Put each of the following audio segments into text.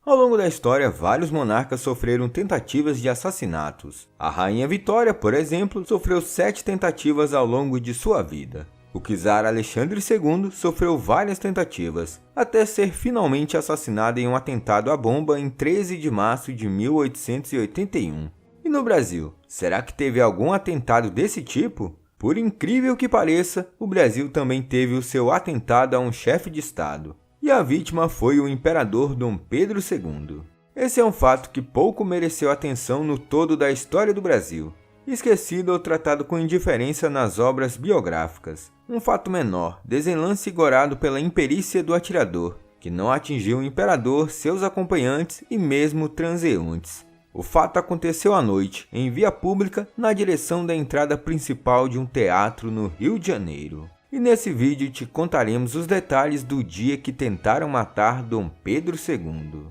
Ao longo da história, vários monarcas sofreram tentativas de assassinatos. A Rainha Vitória, por exemplo, sofreu 7 tentativas ao longo de sua vida. O czar Alexandre II sofreu várias tentativas, até ser finalmente assassinado em um atentado à bomba em 13 de março de 1881. E no Brasil, será que teve algum atentado desse tipo? Por incrível que pareça, o Brasil também teve o seu atentado a um chefe de Estado. E a vítima foi o imperador Dom Pedro II. Esse é um fato que pouco mereceu atenção no todo da história do Brasil, esquecido ou tratado com indiferença nas obras biográficas. Um fato menor, desenlace ignorado pela imperícia do atirador, que não atingiu o imperador, seus acompanhantes e mesmo transeuntes. O fato aconteceu à noite, em via pública, na direção da entrada principal de um teatro no Rio de Janeiro. E nesse vídeo te contaremos os detalhes do dia que tentaram matar Dom Pedro II.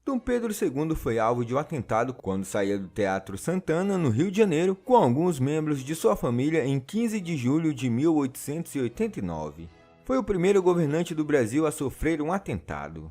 Dom Pedro II foi alvo de um atentado quando saía do Teatro Santana, no Rio de Janeiro, com alguns membros de sua família em 15 de julho de 1889. Foi o primeiro governante do Brasil a sofrer um atentado.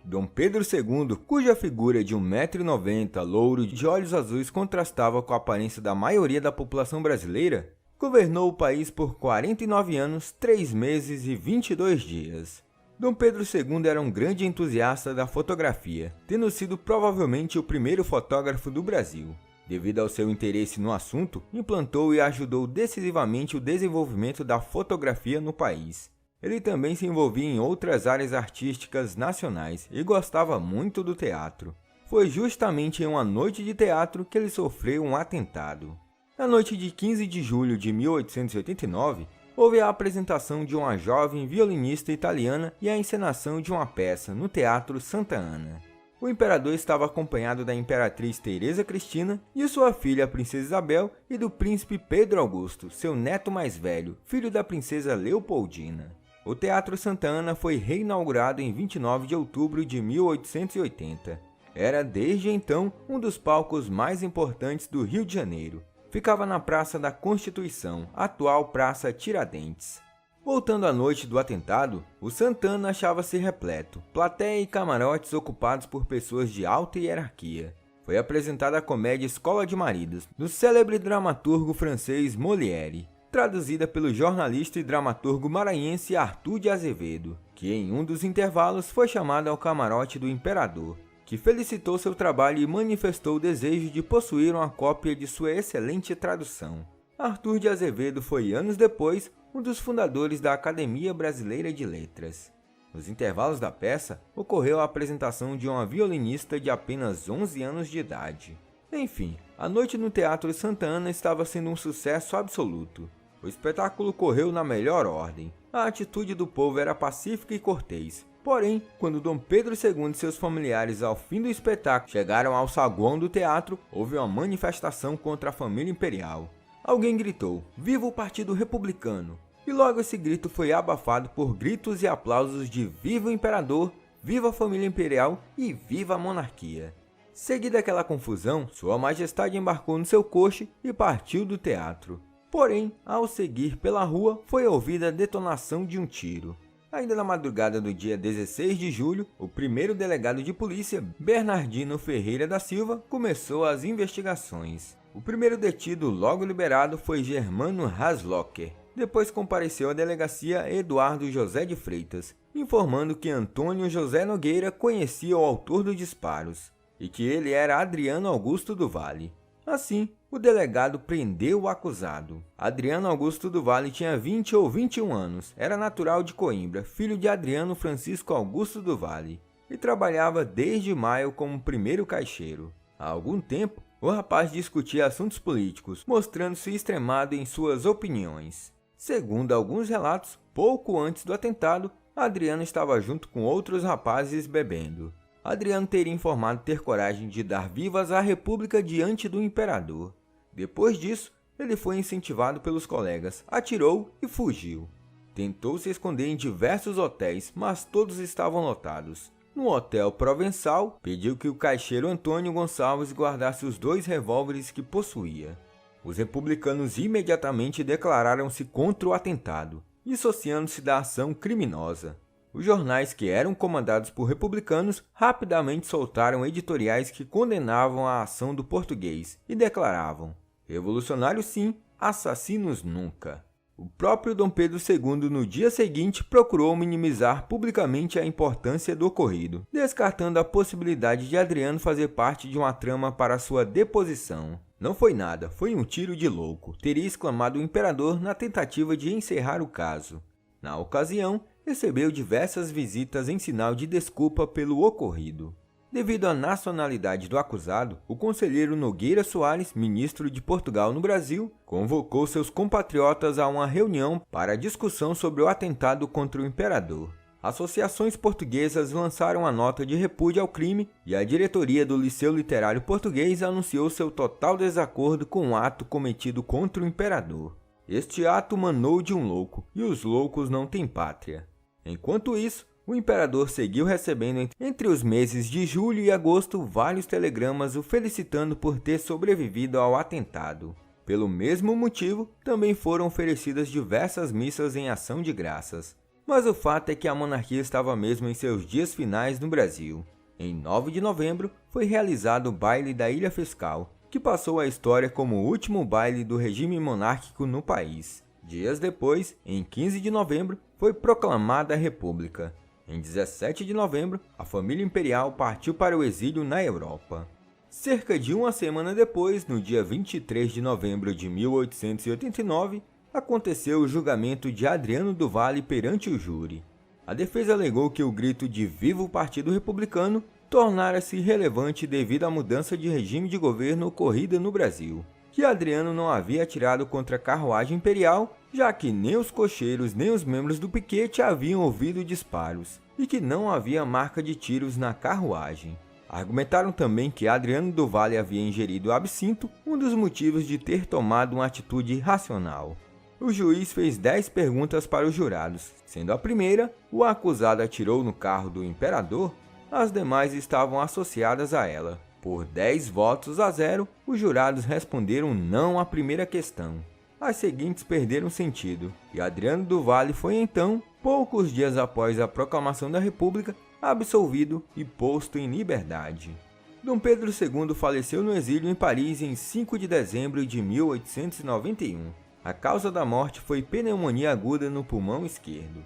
Dom Pedro II, cuja figura de 1,90 m, louro de olhos azuis contrastava com a aparência da maioria da população brasileira, governou o país por 49 anos, 3 meses e 22 dias. Dom Pedro II era um grande entusiasta da fotografia, tendo sido provavelmente o primeiro fotógrafo do Brasil. Devido ao seu interesse no assunto, implantou e ajudou decisivamente o desenvolvimento da fotografia no país. Ele também se envolvia em outras áreas artísticas nacionais e gostava muito do teatro. Foi justamente em uma noite de teatro que ele sofreu um atentado. Na noite de 15 de julho de 1889, houve a apresentação de uma jovem violinista italiana e a encenação de uma peça no Teatro Santa Ana. O imperador estava acompanhado da imperatriz Teresa Cristina e sua filha, a princesa Isabel, e do príncipe Pedro Augusto, seu neto mais velho, filho da princesa Leopoldina. O Teatro Santa Ana foi reinaugurado em 29 de outubro de 1880. Era, desde então, um dos palcos mais importantes do Rio de Janeiro. Ficava na Praça da Constituição, atual Praça Tiradentes. Voltando à noite do atentado, o Santana achava-se repleto, plateia e camarotes ocupados por pessoas de alta hierarquia. Foi apresentada a comédia Escola de Maridos, do célebre dramaturgo francês Molière, traduzida pelo jornalista e dramaturgo maranhense Arthur de Azevedo, que em um dos intervalos foi chamado ao camarote do imperador, que felicitou seu trabalho e manifestou o desejo de possuir uma cópia de sua excelente tradução. Arthur de Azevedo foi, anos depois, um dos fundadores da Academia Brasileira de Letras. Nos intervalos da peça, ocorreu a apresentação de uma violinista de apenas 11 anos de idade. Enfim, a noite no Teatro Santa Ana estava sendo um sucesso absoluto. O espetáculo correu na melhor ordem. A atitude do povo era pacífica e cortês. Porém, quando Dom Pedro II e seus familiares, ao fim do espetáculo, chegaram ao saguão do teatro, houve uma manifestação contra a família imperial. Alguém gritou: "Viva o Partido Republicano!" E logo esse grito foi abafado por gritos e aplausos de "Viva o Imperador!", "Viva a família imperial!" e "Viva a monarquia!". Seguida aquela confusão, Sua Majestade embarcou no seu coche e partiu do teatro. Porém, ao seguir pela rua, foi ouvida a detonação de um tiro. Ainda na madrugada do dia 16 de julho, o primeiro delegado de polícia, Bernardino Ferreira da Silva, começou as investigações. O primeiro detido logo liberado foi Germano Haslocker. Depois compareceu à delegacia Eduardo José de Freitas, informando que Antônio José Nogueira conhecia o autor dos disparos e que ele era Adriano Augusto do Vale. Assim, o delegado prendeu o acusado. Adriano Augusto do Vale tinha 20 ou 21 anos, era natural de Coimbra, filho de Adriano Francisco Augusto do Vale, e trabalhava desde maio como primeiro caixeiro. Há algum tempo, o rapaz discutia assuntos políticos, mostrando-se extremado em suas opiniões. Segundo alguns relatos, pouco antes do atentado, Adriano estava junto com outros rapazes bebendo. Adriano teria informado ter coragem de dar vivas à República diante do imperador. Depois disso, ele foi incentivado pelos colegas, atirou e fugiu. Tentou se esconder em diversos hotéis, mas todos estavam lotados. No Hotel Provençal, pediu que o caixeiro Antônio Gonçalves guardasse os 2 revólveres que possuía. Os republicanos imediatamente declararam-se contra o atentado. dissociando-se da ação criminosa. Os jornais, que eram comandados por republicanos, rapidamente soltaram editoriais que condenavam a ação do português e declaravam: revolucionários sim, assassinos nunca. O próprio Dom Pedro II, no dia seguinte, procurou minimizar publicamente a importância do ocorrido, descartando a possibilidade de Adriano fazer parte de uma trama para sua deposição. Não foi nada, foi um tiro de louco, teria exclamado o imperador na tentativa de encerrar o caso. Na ocasião, recebeu diversas visitas em sinal de desculpa pelo ocorrido. Devido à nacionalidade do acusado, o conselheiro Nogueira Soares, ministro de Portugal no Brasil, convocou seus compatriotas a uma reunião para discussão sobre o atentado contra o imperador. Associações portuguesas lançaram a nota de repúdio ao crime e a diretoria do Liceu Literário Português anunciou seu total desacordo com o ato cometido contra o imperador. Este ato manou de um louco, e os loucos não têm pátria. Enquanto isso, o imperador seguiu recebendo entre os meses de julho e agosto vários telegramas o felicitando por ter sobrevivido ao atentado. Pelo mesmo motivo, também foram oferecidas diversas missas em ação de graças. Mas o fato é que a monarquia estava mesmo em seus dias finais no Brasil. Em 9 de novembro, foi realizado o baile da Ilha Fiscal, que passou à história como o último baile do regime monárquico no país. Dias depois, em 15 de novembro, foi proclamada a República. Em 17 de novembro, a família imperial partiu para o exílio na Europa. Cerca de uma semana depois, no dia 23 de novembro de 1889, aconteceu o julgamento de Adriano do Valle perante o júri. A defesa alegou que o grito de "Viva o Partido Republicano" tornara-se irrelevante devido à mudança de regime de governo ocorrida no Brasil, que Adriano não havia atirado contra a carruagem imperial, já que nem os cocheiros nem os membros do piquete haviam ouvido disparos, e que não havia marca de tiros na carruagem. Argumentaram também que Adriano do Valle havia ingerido absinto, um dos motivos de ter tomado uma atitude irracional. O juiz fez 10 perguntas para os jurados, sendo a primeira: o acusado atirou no carro do imperador? As demais estavam associadas a ela. Por 10 votos a 0, os jurados responderam não à primeira questão. As seguintes perderam sentido, e Adriano do Valle foi então, poucos dias após a proclamação da República, absolvido e posto em liberdade. Dom Pedro II faleceu no exílio em Paris em 5 de dezembro de 1891. A causa da morte foi pneumonia aguda no pulmão esquerdo.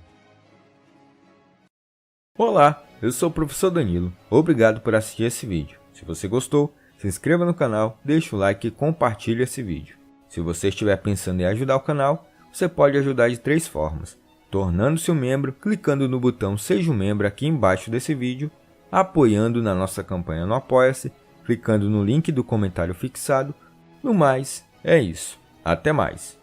Olá, eu sou o professor Danilo. Obrigado por assistir esse vídeo. Se você gostou, se inscreva no canal, deixe o like e compartilhe esse vídeo. Se você estiver pensando em ajudar o canal, você pode ajudar de 3 formas: tornando-se um membro, clicando no botão Seja um Membro aqui embaixo desse vídeo, apoiando na nossa campanha no Apoia-se, clicando no link do comentário fixado. No mais, é isso. Até mais!